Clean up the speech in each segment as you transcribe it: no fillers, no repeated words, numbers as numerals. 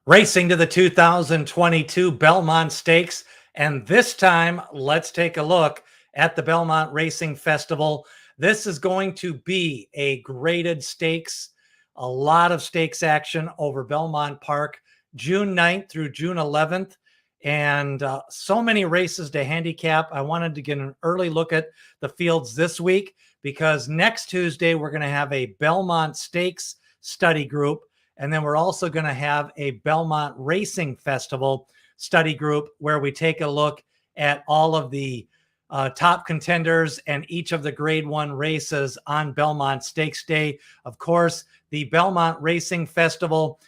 Racing to the 2022 Belmont Stakes. And this time, let's take a look at the Belmont Racing Festival. This is going to be a graded stakes, a lot of stakes action over Belmont Park, June 9th through June 11th. And so many races to handicap. I wanted to get an early look at the fields this week because next Tuesday, we're going to have a Belmont Stakes study group. And then we're also going to have a Belmont Racing Festival study group where we take a look at all of the top contenders and each of the grade one races on Belmont Stakes Day. Of course, the Belmont Racing Festival.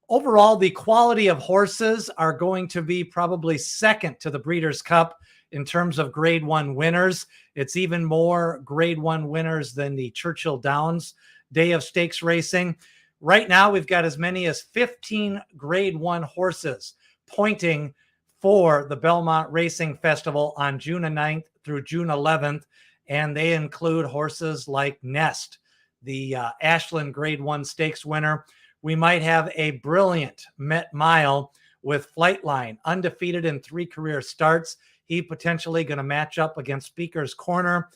Overall, the quality of horses are going to be probably second to the Breeders' Cup in terms of grade one winners. It's even more grade one winners than the Churchill Downs Day of Stakes Racing. Right now, we've got as many as 15 grade one horses pointing for the Belmont Racing Festival on June 9th through June 11th. And they include horses like Nest, the Ashland grade one stakes winner. We might have a brilliant Pate Mile with Flightline, undefeated in 3 career starts. He potentially going to match up against Speaker's Corner.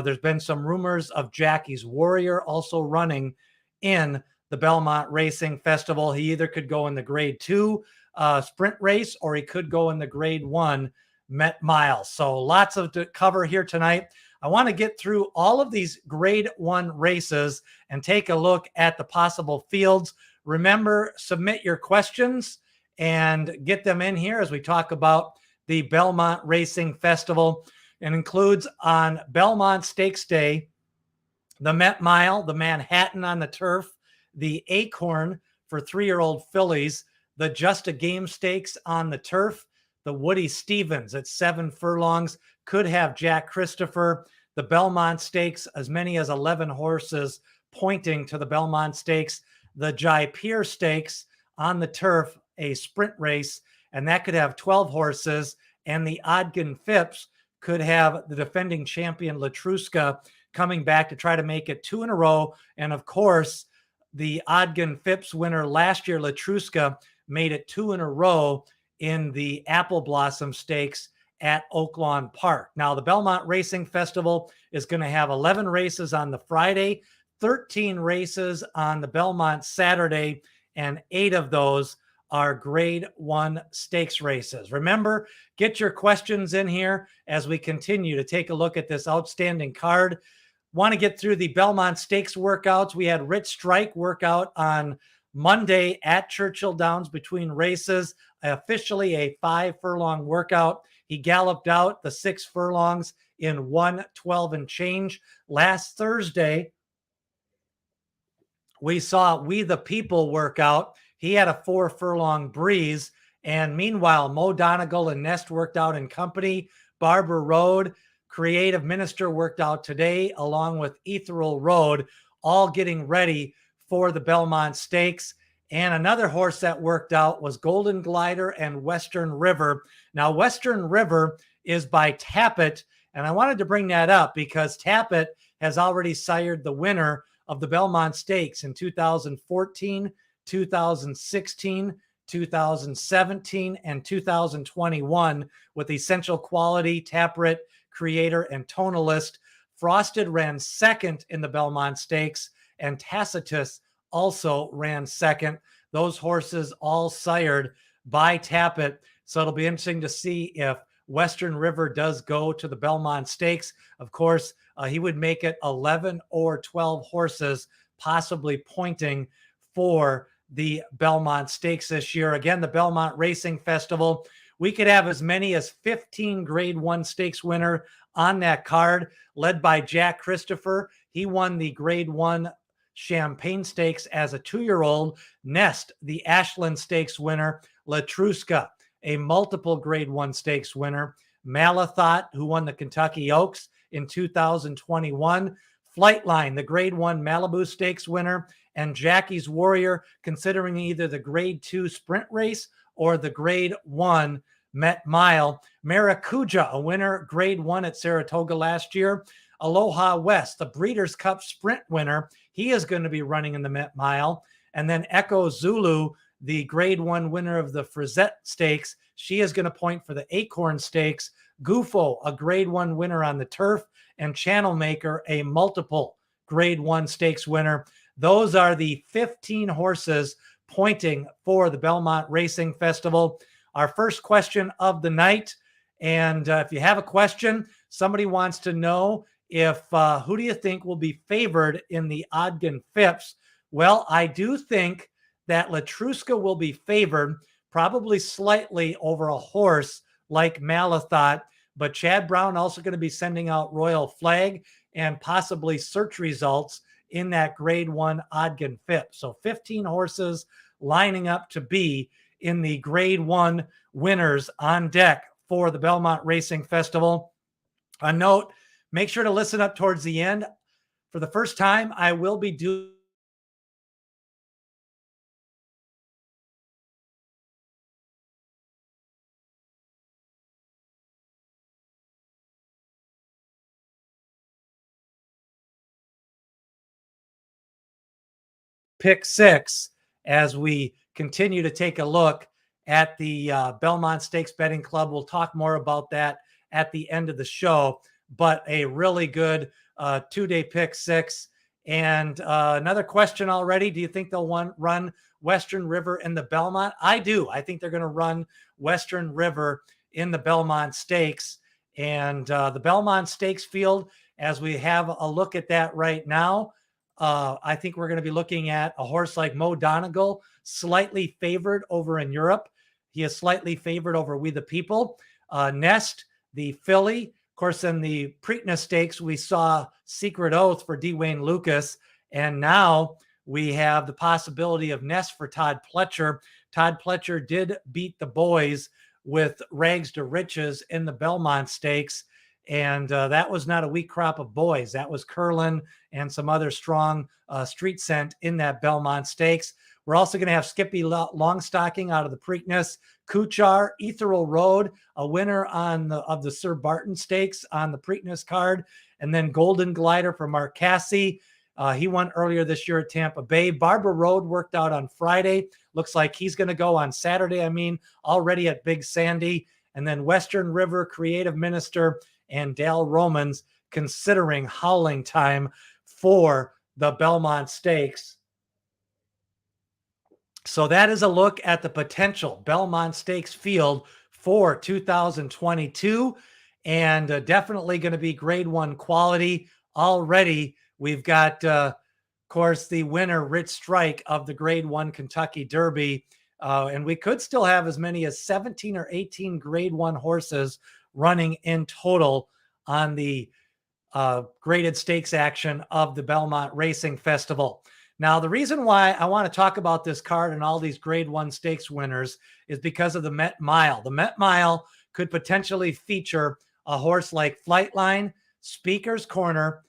There's been some rumors of Jackie's Warrior also running in the Belmont Racing Festival. He either could go in the grade 2 sprint race or he could go in the grade 1 Pate Mile. So lots of to cover here tonight. I want to get through all of these grade 1 races and take a look at the possible fields. Remember, submit your questions and get them in here as we talk about the Belmont Racing Festival. It includes on Belmont Stakes Day, the Pate Mile, the Manhatten on the turf, the Acorn for 3-year-old fillies, the Just a Game Stakes on the turf, the Woody Stevens at 7 furlongs, could have Jack Christopher, the Belmont Stakes, as many as 11 horses pointing to the Belmont Stakes, the Jaipur Stakes on the turf, a sprint race, and that could have 12 horses, and the Odgen Phipps could have the defending champion Letruska coming back to try to make it 2 in a row. And of course, the Odgen Phipps winner last year, Letruska, made it 2 in a row in the Apple Blossom Stakes at Oaklawn Park. Now, the Belmont Racing Festival is going to have 11 races on the Friday, 13 races on the Belmont Saturday, and 8 of those are grade 1 stakes races. Remember, get your questions in here as we continue to take a look at this outstanding card. Want to get through the Belmont Stakes workouts. We had Rich Strike workout on Monday at Churchill Downs between races, officially a 5 furlong workout. He galloped out the 6 furlongs in 1:12 and change. Last Thursday, we saw We the People workout. He had a 4 furlong breeze. And meanwhile, Mo Donegal and Nest worked out in company. Barbara Road, Creative Minister, worked out today, along with Ethereal Road, all getting ready for the Belmont Stakes. And another horse that worked out was Golden Glider and Western River. Now, Western River is by Tappet, and I wanted to bring that up because Tappet has already sired the winner of the Belmont Stakes in 2014, 2016, 2017, and 2021 with Essential Quality, Tappet, Creator, and Tonalist. Frosted ran second in the Belmont Stakes, and Tacitus also ran second. Those horses all sired by Tappet. So it'll be interesting to see if Western River does go to the Belmont Stakes. Of course, he would make it 11 or 12 horses possibly pointing for the Belmont Stakes this year. Again, the Belmont Racing Festival, we could have as many as 15 grade 1 stakes winner on that card, led by Jack Christopher. He won the grade 1 Champagne Stakes as a 2-year-old. Nest, the Ashland Stakes winner. Letruska, a multiple grade 1 stakes winner. Malathaat, who won the Kentucky Oaks in 2021. Flightline, the grade 1 Malibu Stakes winner. And Jackie's Warrior, considering either the grade 2 sprint race or the grade 1 Pate Mile. Maracuja, a winner, grade 1 at Saratoga last year. Aloha West, the Breeders' Cup sprint winner. He is going to be running in the Pate Mile. And then Echo Zulu, the grade 1 winner of the Frizette Stakes. She is going to point for the Acorn Stakes. Gufo, a grade 1 winner on the turf, and Channel Maker, a multiple grade 1 stakes winner. Those are the 15 horses pointing for the Belmont Racing Festival. Our first question of the night. And if you have a question, somebody wants to know if who do you think will be favored in the Odgen Phipps? Well, I do think that Letruska will be favored, probably slightly over a horse like Malathaat, but Chad Brown also going to be sending out Royal Flag and possibly search results in that grade 1 Odgen Phipps. So 15 horses lining up to be in the grade 1 winners on deck for the Belmont Racing Festival. A note, make sure to listen up towards the end. For the first time, I will be doing pick 6 as we continue to take a look at the Belmont Stakes Betting Club. We'll talk more about that at the end of the show, but a really good 2-day pick 6. And another question already. Do you think they'll run Western River in the Belmont? I do. I think they're going to run Western River in the Belmont Stakes. And the Belmont Stakes field, as we have a look at that right now, I think we're going to be looking at a horse like Mo Donegal, slightly favored over in Europe. He is slightly favored over We the People. Nest, the filly. Of course, in the Preakness Stakes, we saw Secret Oath for Dwayne Lucas. And now we have the possibility of Nest for Todd Pletcher. Todd Pletcher did beat the boys with Rags to Riches in the Belmont Stakes. And that was not a weak crop of boys. That was Curlin and some other strong street scent in that Belmont Stakes. We're also going to have Skippy Longstocking out of the Preakness. Kuchar, Ethereal Road, a winner of the Sir Barton Stakes on the Preakness card. And then Golden Glider for Mark Casse. He won earlier this year at Tampa Bay. Barbara Road worked out on Friday. Looks like he's going to go on Saturday, already at Big Sandy. And then Western River, Creative Minister, and Dale Romans considering howling time for the Belmont Stakes. So that is a look at the potential Belmont Stakes field for 2022, and definitely going to be grade 1 quality. Already we've got, of course, the winner, Rich Strike, of the grade 1 Kentucky Derby. And we could still have as many as 17 or 18 grade 1 horses running in total on the graded stakes action of the Belmont Racing Festival. Now, the reason why I want to talk about this card and all these grade 1 stakes winners is because of the Met Mile. The Met Mile could potentially feature a horse like Flightline, Speaker's Corner,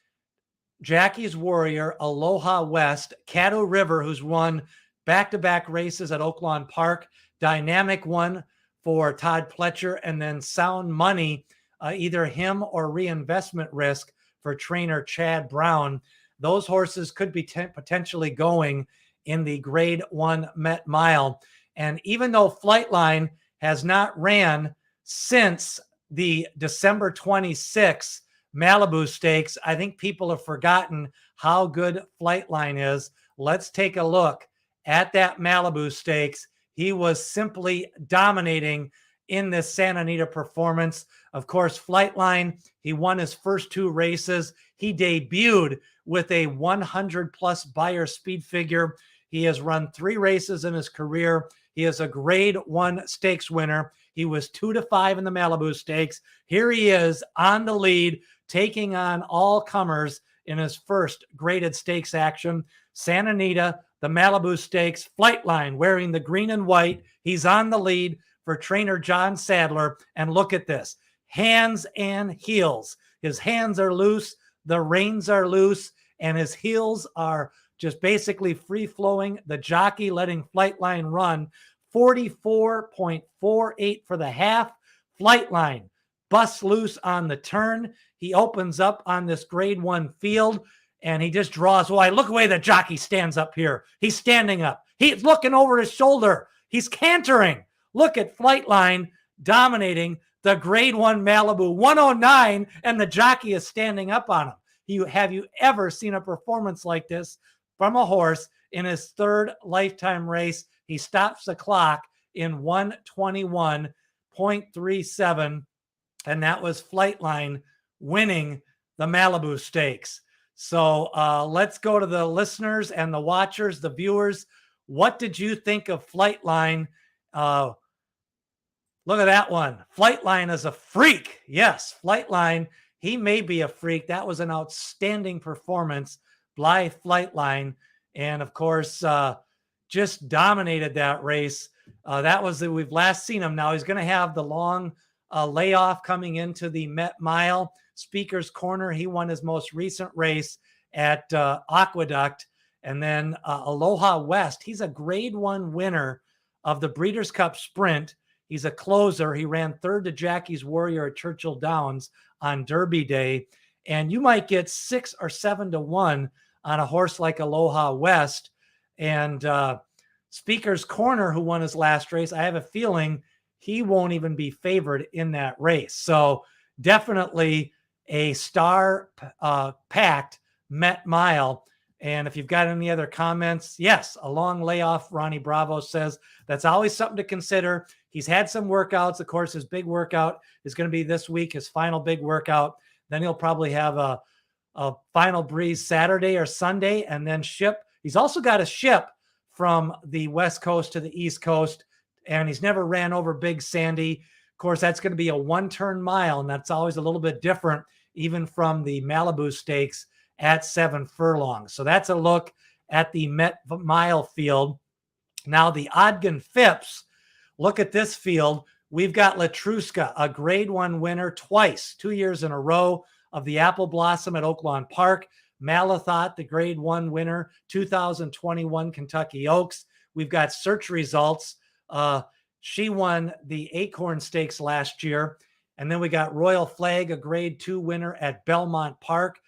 Jackie's Warrior, Aloha West, Caddo River, who's won back-to-back races at Oaklawn Park, Dynamic One for Todd Pletcher, and then Sound Money, either him or Reinvestment Risk for trainer Chad Brown. Those horses could be potentially going in the grade 1 Met Mile. And even though Flightline has not ran since the December 26th Malibu Stakes, I think people have forgotten how good Flightline is. Let's take a look at that Malibu Stakes. He was simply dominating in this Santa Anita performance. Of course, Flightline, he won his first 2 races. He debuted with a 100-plus Beyer speed figure. He has run 3 races in his career. He is a grade 1 stakes winner. He was 2-5 in the Malibu Stakes. Here he is on the lead, taking on all comers in his first graded stakes action. Santa Anita, the Malibu Stakes, Flightline wearing the green and white. He's on the lead for trainer John Sadler. And look at this, hands and heels. His hands are loose, the reins are loose, and his heels are just basically free-flowing. The jockey letting Flightline run 44.48 for the half. Flightline busts loose on the turn. He opens up on this grade 1 field, and he just draws wide. Look the way the jockey stands up here. He's standing up. He's looking over his shoulder. He's cantering. Look at Flightline dominating the grade 1 Malibu 109, and the jockey is standing up on him. Have you ever seen a performance like this from a horse in his third lifetime race? He stops the clock in 121.37, and that was Flightline winning the Malibu Stakes. So let's go to the listeners and the watchers, the viewers. What did you think of Flightline? Look at that one. Flightline is a freak. Yes, Flightline, he may be a freak. That was an outstanding performance by Flightline. And of course, just dominated that race. That was we've last seen him. Now he's going to have the long layoff coming into the Pate Mile. Speaker's Corner, he won his most recent race at Aqueduct. And then Aloha West, he's a grade 1 winner of the Breeders' Cup Sprint. He's a closer. He ran third to Jackie's Warrior at Churchill Downs on Derby Day. And you might get 6 or 7 to 1 on a horse like Aloha West. And Speaker's Corner, who won his last race, I have a feeling he won't even be favored in that race. So definitely a star-packed Pate Mile. And if you've got any other comments, yes, a long layoff, Ronnie Bravo says, that's always something to consider. He's had some workouts. Of course, his big workout is going to be this week, his final big workout. Then he'll probably have a final breeze Saturday or Sunday and then ship. He's also got to ship from the West Coast to the East Coast, and he's never ran over Big Sandy. Of course, that's going to be a one-turn mile, and that's always a little bit different, even from the Malibu Stakes at 7 furlongs. So that's a look at the Pate Mile field. Now the Odgen Phipps, look at this field. We've got Letruska, a grade 1 winner twice, 2 years in a row of the Apple Blossom at Oaklawn Park. Malathaat, the grade 1 winner, 2021 Kentucky Oaks. We've got search results. She won the Acorn Stakes last year. And then we got Royal Flag, a grade 2 winner at Belmont Park.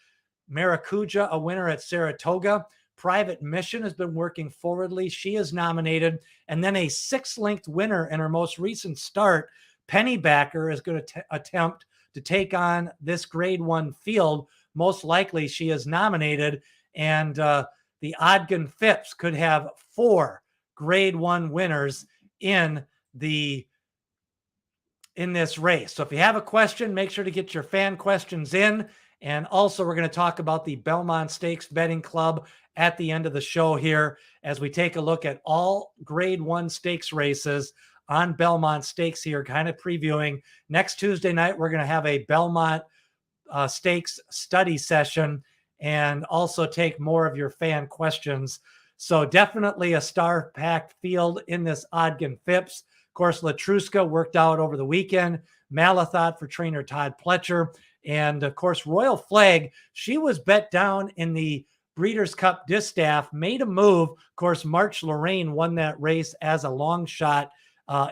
Maracuja, a winner at Saratoga. Private Mission has been working forwardly. She is nominated. And then a 6-length winner in her most recent start, Pennybacker, is going to attempt to take on this grade 1 field. Most likely she is nominated. And the Odgen Phipps could have 4 grade 1 winners in this race. So if you have a question, make sure to get your fan questions in. And also, we're going to talk about the Belmont Stakes Betting Club at the end of the show here as we take a look at all grade 1 stakes races on Belmont Stakes here, kind of previewing. Next Tuesday night, we're going to have a Belmont Stakes study session and also take more of your fan questions. So definitely a star-packed field in this Odgen Phipps. Of course, Letruska worked out over the weekend. Malathaat for trainer Todd Pletcher. And, of course, Royal Flag, she was bet down in the Breeders' Cup Distaff, made a move. Of course, March Lorraine won that race as a long shot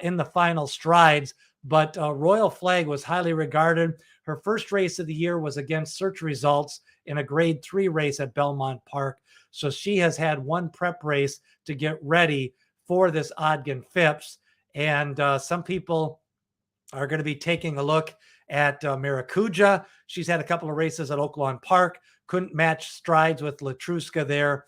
in the final strides. But Royal Flag was highly regarded. Her first race of the year was against search results in a grade 3 race at Belmont Park. So she has had one prep race to get ready for this Odgen Phipps. And some people are going to be taking a look at Maracuja. She's had a couple of races at Oaklawn Park. Couldn't match strides with Letruska there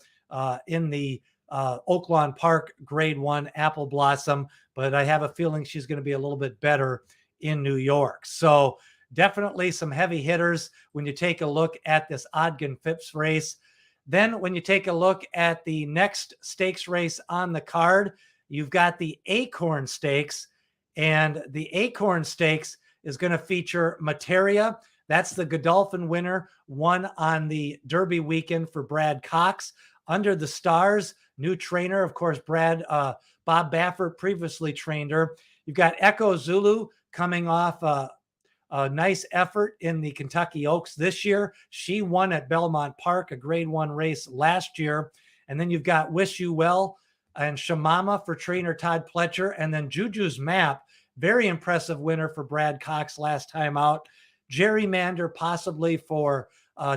in the Oaklawn Park grade 1 Apple Blossom. But I have a feeling she's going to be a little bit better in New York. So definitely some heavy hitters when you take a look at this Odgen Phipps race. Then when you take a look at the next stakes race on the card, you've got the Acorn Stakes. And the Acorn Stakes is going to feature Matera. That's the Godolphin winner, won on the Derby weekend for Brad Cox. Under the Stars, new trainer, of course, Bob Baffert previously trained her. You've got Echo Zulu coming off a nice effort in the Kentucky Oaks this year. She won at Belmont Park, a grade 1 race last year. And then you've got Wish You Well and Shamama for trainer Todd Pletcher. And then Juju's Map, very impressive winner for Brad Cox last time out. Gerrymander possibly for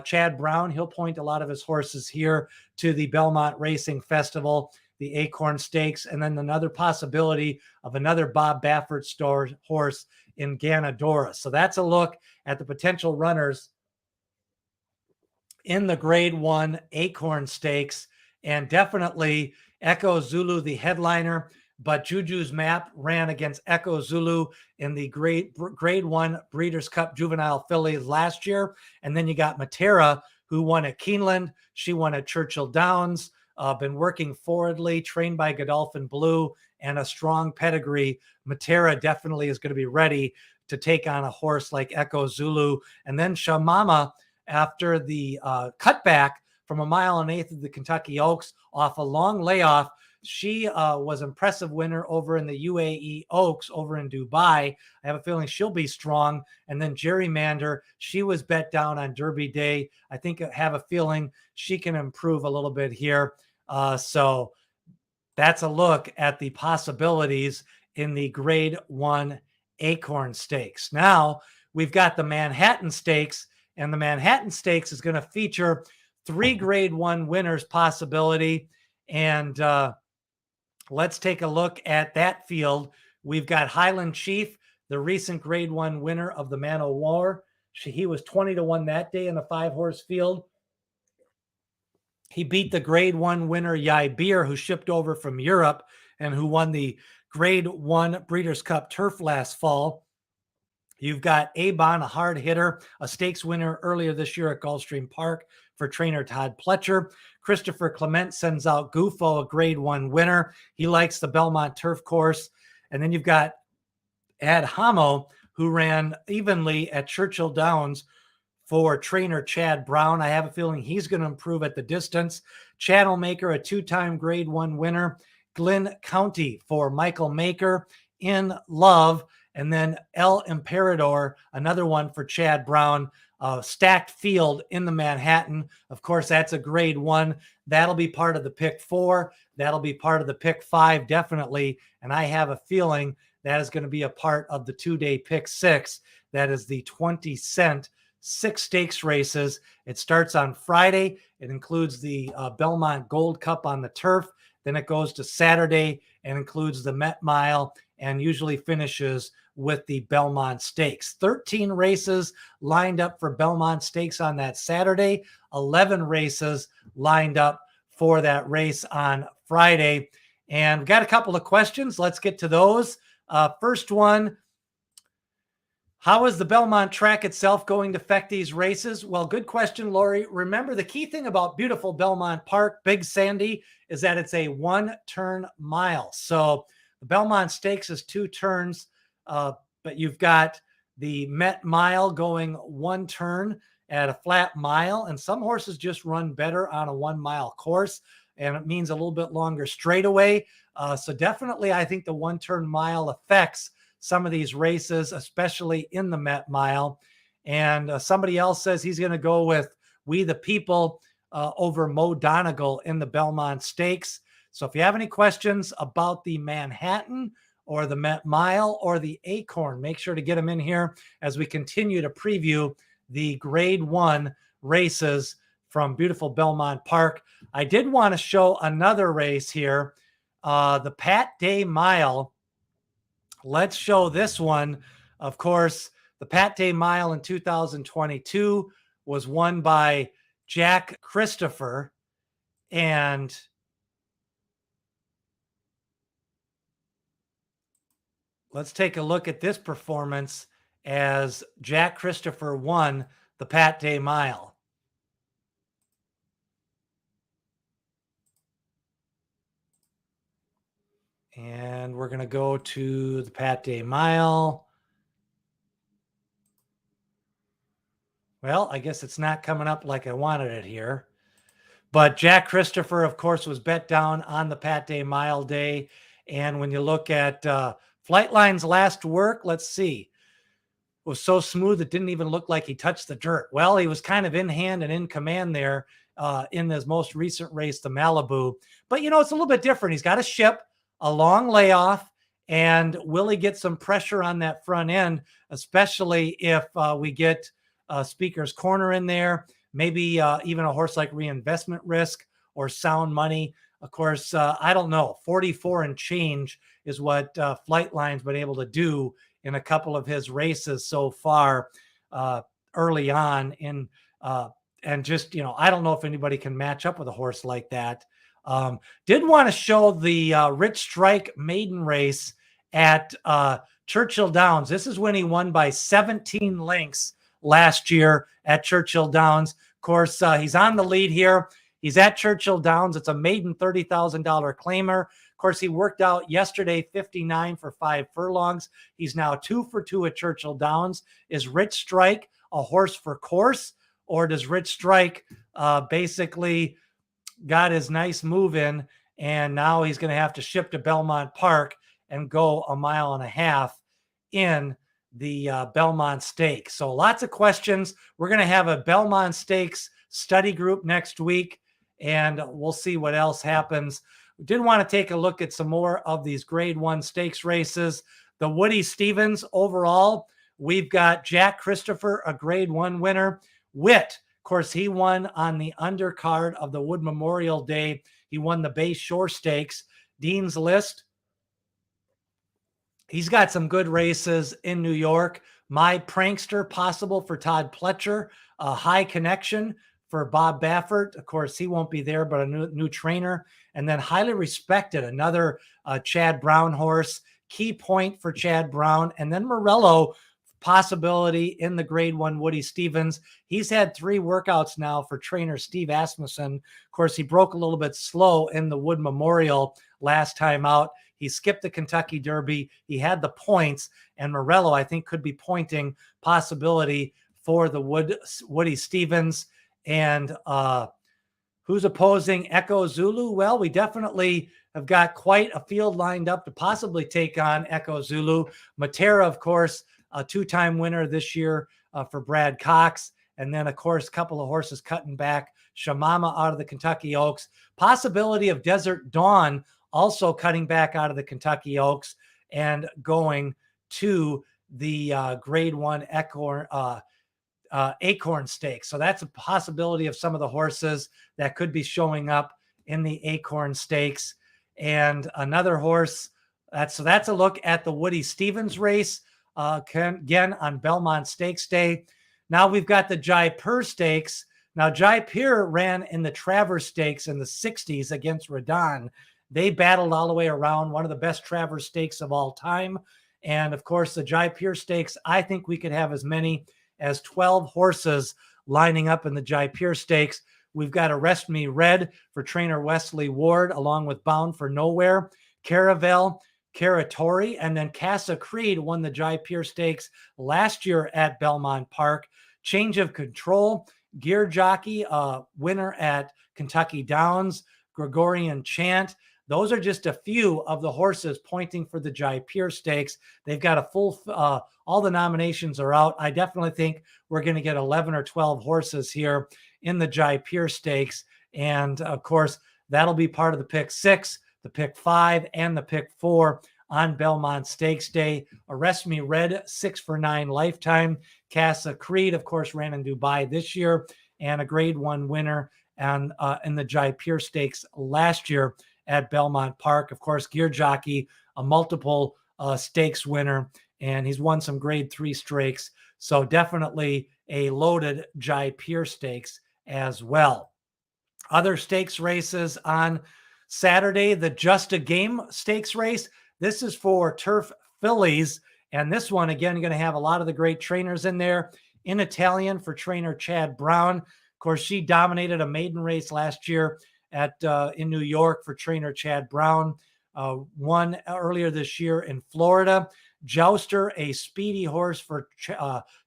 Chad Brown. He'll point a lot of his horses here to the Belmont Racing Festival. the Acorn Stakes, and then another possibility of another Bob Baffert horse in Ganadora. So that's a look at the potential runners in the Grade 1 Acorn Stakes, and definitely Echo Zulu, the headliner. But Juju's Map ran against Echo Zulu in the Grade 1 Breeders' Cup Juvenile Fillies last year. And then you got Matera, who won at Keeneland. She won at Churchill Downs, been working forwardly, trained by Godolphin Blue, and a strong pedigree. Matera definitely is going to be ready to take on a horse like Echo Zulu. And then Shamama, after the cutback from 1.1 miles of the Kentucky Oaks off a long layoff, she was impressive winner over in the UAE Oaks over in Dubai. I have a feeling she'll be strong. And then Gerrymander, she was bet down on Derby Day. I have a feeling she can improve a little bit here. So that's a look at the possibilities in the Grade 1 Acorn Stakes. Now we've got the Manhatten Stakes, and the Manhatten Stakes is going to feature 3 Grade 1 winners possibility. And let's take a look at that field. We've got Highland Chief, the recent Grade 1 winner of the Man o' War. He was 20-1 that day in the 5-horse field. He beat the Grade 1 winner, Jaipur, who shipped over from Europe and who won the Grade 1 Breeders' Cup Turf last fall. You've got Avon, a hard hitter, a stakes winner earlier this year at Gulfstream Park for trainer Todd Pletcher. Christopher Clement sends out Gufo, a Grade 1 winner. He likes the Belmont turf course. And then you've got Ad Hamo, who ran evenly at Churchill Downs for trainer Chad Brown. I have a feeling he's going to improve at the distance. Channel Maker, a 2-time Grade 1 winner. Glen County for Michael Maker. In Love. And then El Emperador, another one for Chad Brown. Stacked field in the Manhatten. Of course, that's a Grade 1. That'll be part of the pick 4. That'll be part of the pick 5, definitely. And I have a feeling that is going to be a part of the 2-day pick 6. That is the 20-cent 6 stakes races. It starts on Friday. It includes the Belmont Gold Cup on the turf. Then it goes to Saturday and includes the Pate Mile and usually finishes with the Belmont Stakes. 13 races lined up for Belmont Stakes on that Saturday. 11 races lined up for that race on Friday. And we've got a couple of questions. Let's get to those. First one, how is the Belmont track itself going to affect these races? Well, good question, Lori. Remember, the key thing about beautiful Belmont Park, Big Sandy, is that it's a 1-turn mile. So the Belmont Stakes is 2 turns, but you've got the Pate Mile going 1 turn at a flat mile, and some horses just run better on a 1-mile course, and it means a little bit longer straightaway. So definitely, I think the 1-turn mile affects some of these races, especially in the Pate Mile. And somebody else says he's going to go with We the People over Mo Donegal in the Belmont Stakes. So if you have any questions about the Manhatten or the Pate Mile or the Acorn, make sure to get them in here as we continue to preview the Grade 1 races from beautiful Belmont Park. I did want to show another race here, the Pate Mile. Let's show this one. Of course, the Pate Mile in 2022 was won by Jack Christopher. And let's take a look at this performance as Jack Christopher won the Pate Mile. And we're going to go to the Pate Mile. Well, I guess it's not coming up like I wanted it here. But Jack Christopher, of course, was bet down on the Pate Mile day. And when you look at Flightline's last work, let's see. It was so smooth, it didn't even look like he touched the dirt. Well, he was kind of in hand and in command there in his most recent race, the Malibu. But, you know, it's a little bit different. He's got a ship, a long layoff, and will he get some pressure on that front end, especially if we get Speaker's Corner in there, maybe even a horse like Reinvestment Risk or Sound Money. Of course, I don't know, 44 and change is what Flightline's been able to do in a couple of his races so far early on in and just, I don't know if anybody can match up with a horse like that. Did want to show the Rich Strike maiden race at Churchill Downs. This is when he won by 17 lengths last year at Churchill Downs. Of course, he's on the lead here. He's at Churchill Downs. It's a maiden $30,000 claimer. Of course, he worked out yesterday 59 for 5 furlongs. He's now 2 for 2 at Churchill Downs. Is Rich Strike a horse for course, or does Rich Strike basically got his nice move in, and now he's going to have to ship to Belmont Park and go 1.5 miles in the Belmont Stakes? So lots of questions. We're going to have a Belmont Stakes study group next week, and we'll see what else happens. We did want to take a look at some more of these Grade 1 stakes races. The Woody Stevens overall, we've got Jack Christopher, a Grade 1 winner. Witt, of course, he won on the undercard of the Wood Memorial Day. He won the Bay Shore Stakes. Dean's List, he's got some good races in New York. My Prankster, possible for Todd Pletcher. High Connection for Bob Baffert. Of course, he won't be there, but a new trainer. And then Highly Respected, another Chad Brown horse. Key Point for Chad Brown. And then Morello, possibility in the Grade 1 Woody Stevens. He's had 3 workouts now for trainer Steve Asmussen. Of course, he broke a little bit slow in the Wood Memorial last time out. He skipped the Kentucky Derby. He had the points, and Morello, I think, could be pointing possibility for the Woody Stevens. And who's opposing Echo Zulu? Well, we definitely have got quite a field lined up to possibly take on Echo Zulu. Matera, of course, a 2-time winner this year for Brad Cox. And then, of course, a couple of horses cutting back. Shamama out of the Kentucky Oaks. Possibility of Desert Dawn also cutting back out of the Kentucky Oaks and going to the Grade 1 Acorn Stakes. So that's a possibility of some of the horses that could be showing up in the Acorn Stakes. And another horse, that's a look at the Woody Stevens race. Again, on Belmont Stakes Day. Now we've got the Jaipur Stakes. Now, Jaipur ran in the Travers Stakes in the 60s against Redon. They battled all the way around, one of the best Travers Stakes of all time. And, of course, the Jaipur Stakes, I think we could have as many as 12 horses lining up in the Jaipur Stakes. We've got Arrest Me Red for trainer Wesley Ward, along with Bound for Nowhere, Caravel, Caratori, and then Casa Creed won the Jaipur Stakes last year at Belmont Park. Change of Control, Gear Jockey, winner at Kentucky Downs, Gregorian Chant. Those are just a few of the horses pointing for the Jaipur Stakes. They've got a full, all the nominations are out. I definitely think we're going to get 11 or 12 horses here in the Jaipur Stakes. And of course, that'll be part of the pick 6, the pick 5, and the pick 4 on Belmont Stakes Day. Arrest Me Red, 6 for 9 lifetime. Casa Creed, of course, ran in Dubai this year, and a Grade 1 winner and in the Jaipur Stakes last year at Belmont Park. Of course, Gear Jockey, a multiple stakes winner, and he's won some Grade 3 stakes. So definitely a loaded Jaipur Stakes as well. Other stakes races on Saturday, the Just a Game Stakes race. This is for turf fillies. And this one, again, going to have a lot of the great trainers in there. In Italian for trainer Chad Brown. Of course, she dominated a maiden race last year at in New York for trainer Chad Brown. Won earlier this year in Florida. Jouster, a speedy horse for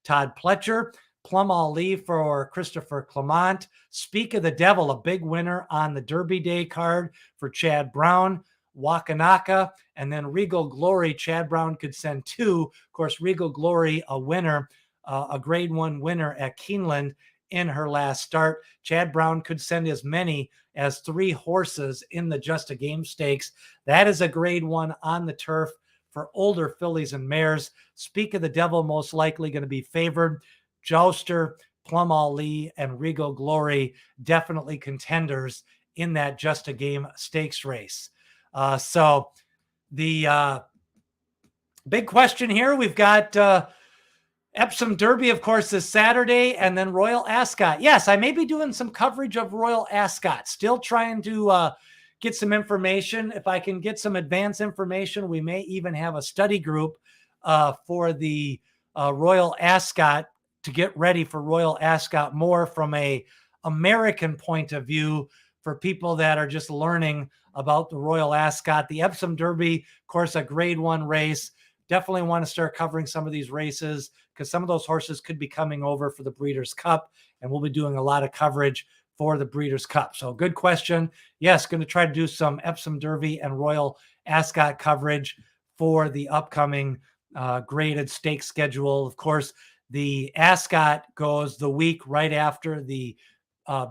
Todd Pletcher. Plum Ali for Christopher Clement. Speak of the Devil, a big winner on the Derby Day card for Chad Brown. Wakanaka, and then Regal Glory. Chad Brown could send 2. Of course, Regal Glory, a winner, a Grade 1 winner at Keeneland in her last start. Chad Brown could send as many as 3 horses in the Just a Game Stakes. That is a Grade 1 on the turf for older fillies and mares. Speak of the Devil, most likely going to be favored. Jouster, Plum Ali, and Regal Glory, definitely contenders in that Just a Game Stakes race. So the big question here, we've got Epsom Derby, of course, this Saturday, and then Royal Ascot. Yes, I may be doing some coverage of Royal Ascot. Still trying to get some information. If I can get some advance information, we may even have a study group for the Royal Ascot to get ready for Royal Ascot more from a American point of view for people that are just learning about the Royal Ascot. The Epsom Derby, of course, a grade 1 race. Definitely want to start covering some of these races because some of those horses could be coming over for the Breeders' Cup, and we'll be doing a lot of coverage for the Breeders' Cup. So good question. Yes, going to try to do some Epsom Derby and Royal Ascot coverage for the upcoming graded stake schedule. Of course, the Ascot goes the week right after the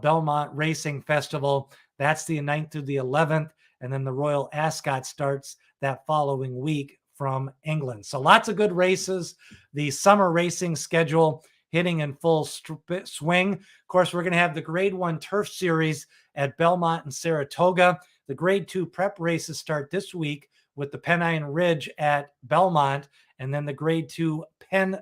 Belmont Racing Festival. That's the 9th through the 11th, and then the Royal Ascot starts that following week from England. So lots of good races. The summer racing schedule hitting in full swing. Of course, we're going to have the Grade 1 Turf Series at Belmont and Saratoga. The Grade 2 prep races start this week with the Pennine Ridge at Belmont, and then the Grade 2 Penn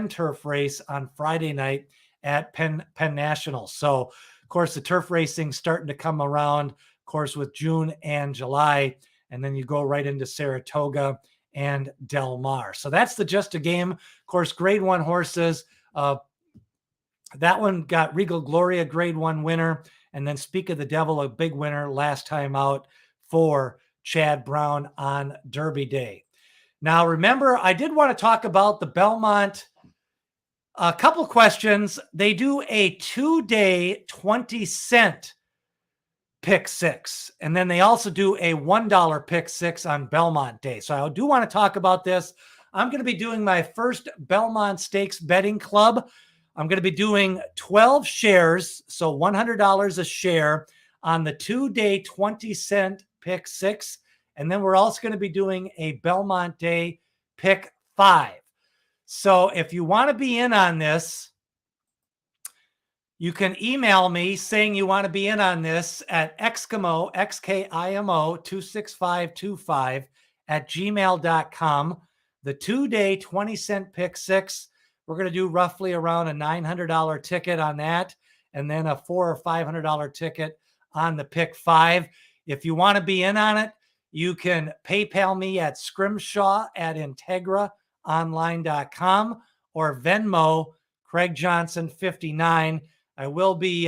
Turf race on Friday night at Penn National. So, of course, the turf racing starting to come around, of course, with June and July, and then you go right into Saratoga and Del Mar. So that's the Just a Game. Of course, grade 1 horses. That one got Regal Gloria, grade 1 winner. And then Speak of the Devil, a big winner last time out for Chad Brown on Derby Day. Now, remember, I did want to talk about the Belmont. A couple questions. They do a 2-day 20-cent pick six. And then they also do a $1 pick six on Belmont Day. So I do want to talk about this. I'm going to be doing my first Belmont Stakes betting club. I'm going to be doing 12 shares, so $100 a share on the 2-day 20-cent pick six. And then we're also going to be doing a Belmont Day pick 5. So if you want to be in on this, you can email me saying you want to be in on this at Xkimo, XKIMO 26525 at gmail.com. The 2-day 20-cent pick six, we're going to do roughly around a $900 ticket on that, and then a $400 or $500 ticket on the pick 5. If you want to be in on it, you can PayPal me at scrimshaw at integraonline.com or Venmo Craig Johnson 59. I will be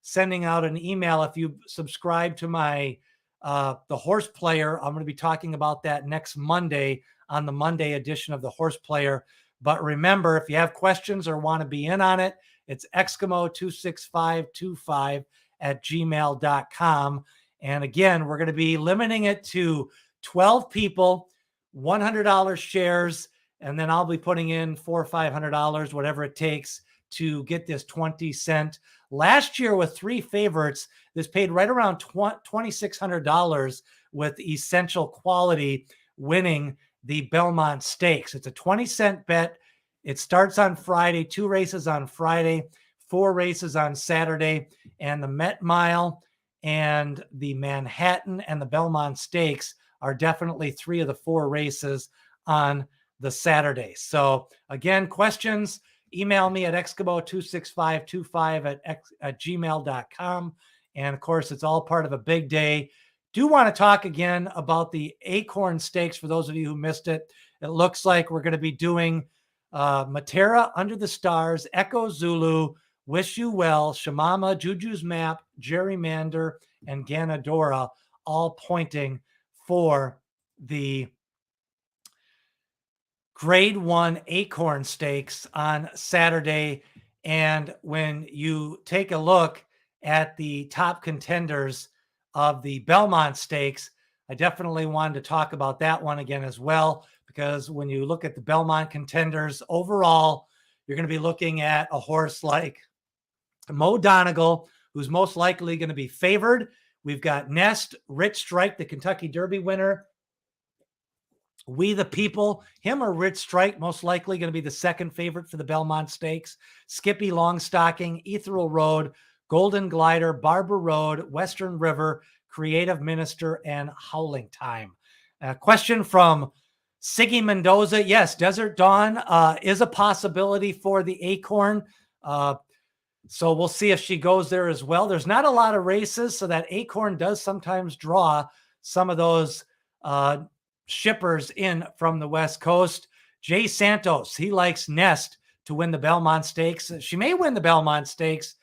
sending out an email if you subscribe to my the Horse Player. I'm going to be talking about that next Monday on the Monday edition of the Horse Player. But remember, if you have questions or want to be in on it, it's Xkimo 26525 at gmail.com. And again, we're going to be limiting it to 12 people, $100 shares, and then I'll be putting in $400 or $500, whatever it takes to get this 20-cent. Last year with 3 favorites, this paid right around $2,600 with Essential Quality winning the Belmont Stakes. It's a 20-cent bet. It starts on Friday, 2 races on Friday, 4 races on Saturday, and the Pate Mile and the Manhatten and the Belmont Stakes are definitely 3 of the 4 races on the Saturday. So again, questions, email me at Xkimo26525 at gmail.com. And of course, it's all part of a big day. Do want to talk again about the Acorn Steaks for those of you who missed it. It looks like we're going to be doing Matera, Under the Stars, Echo Zulu, Wish You Well, Shamama, Juju's Map, Gerrymander, and Ganadora, all pointing for the grade 1 Acorn Stakes on Saturday. And when you take a look at the top contenders of the Belmont Stakes, I definitely wanted to talk about that one again as well, because when you look at the Belmont contenders overall, you're going to be looking at a horse like Mo Donegal, who's most likely going to be favored. We've got Nest, Rich Strike, the Kentucky Derby winner, We the People, him or Rich Strike, most likely going to be the second favorite for the Belmont Stakes. Skippy Longstocking, Ethereal Road, Golden Glider, Barber Road, Western River, Creative Minister, and Howling Time. A question from Siggy Mendoza. Yes, Desert Dawn is a possibility for the Acorn. So we'll see if she goes there as well. There's not a lot of races, so that Acorn does sometimes draw some of those shippers in from the West Coast. Jay Santos, he likes Nest to win the Belmont Stakes. She may win the Belmont Stakes.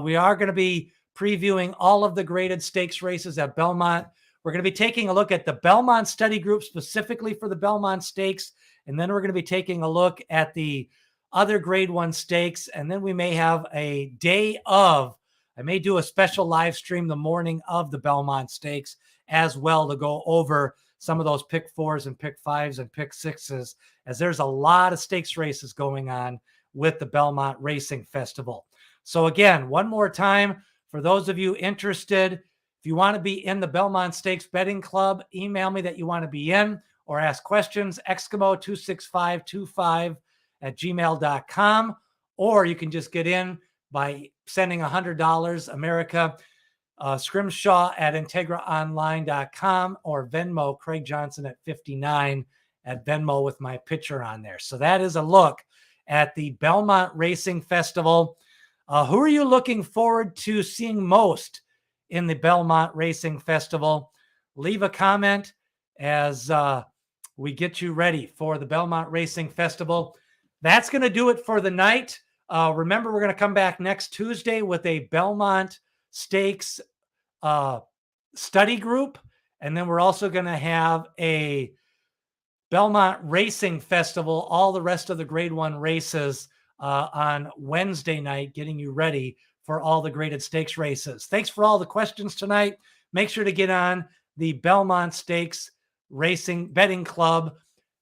We are going to be previewing all of the graded stakes races at Belmont. We're going to be taking a look at the Belmont study group specifically for the Belmont Stakes. And then we're going to be taking a look at the other grade 1 stakes. And then we may have a day of, I may do a special live stream the morning of the Belmont Stakes as well to go over some of those pick 4s and pick 5s and pick 6s, as there's a lot of stakes races going on with the Belmont Racing Festival. So again, one more time, for those of you interested, if you want to be in the Belmont Stakes Betting Club, email me that you want to be in or ask questions, Eskimo26525@gmail.com, or you can just get in by sending $100 America, scrimshaw at integraonline.com, or Venmo Craig Johnson at 59 at Venmo with my picture on there. So that is a look at the Belmont Racing Festival. Who are you looking forward to seeing most in the Belmont Racing Festival? Leave a comment as we get you ready for the Belmont Racing Festival. That's going to do it for the night. Remember, we're going to come back next Tuesday with a Belmont Stakes study group. And then we're also going to have a Belmont Racing Festival, all the rest of the grade 1 races on Wednesday night, getting you ready for all the graded stakes races. Thanks for all the questions tonight. Make sure to get on the Belmont Stakes Racing Betting Club,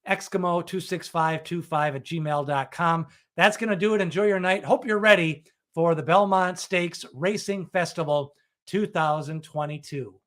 Eskimo26525@gmail.com. That's going to do it. Enjoy your night. Hope you're ready for the Belmont Stakes Racing Festival 2022.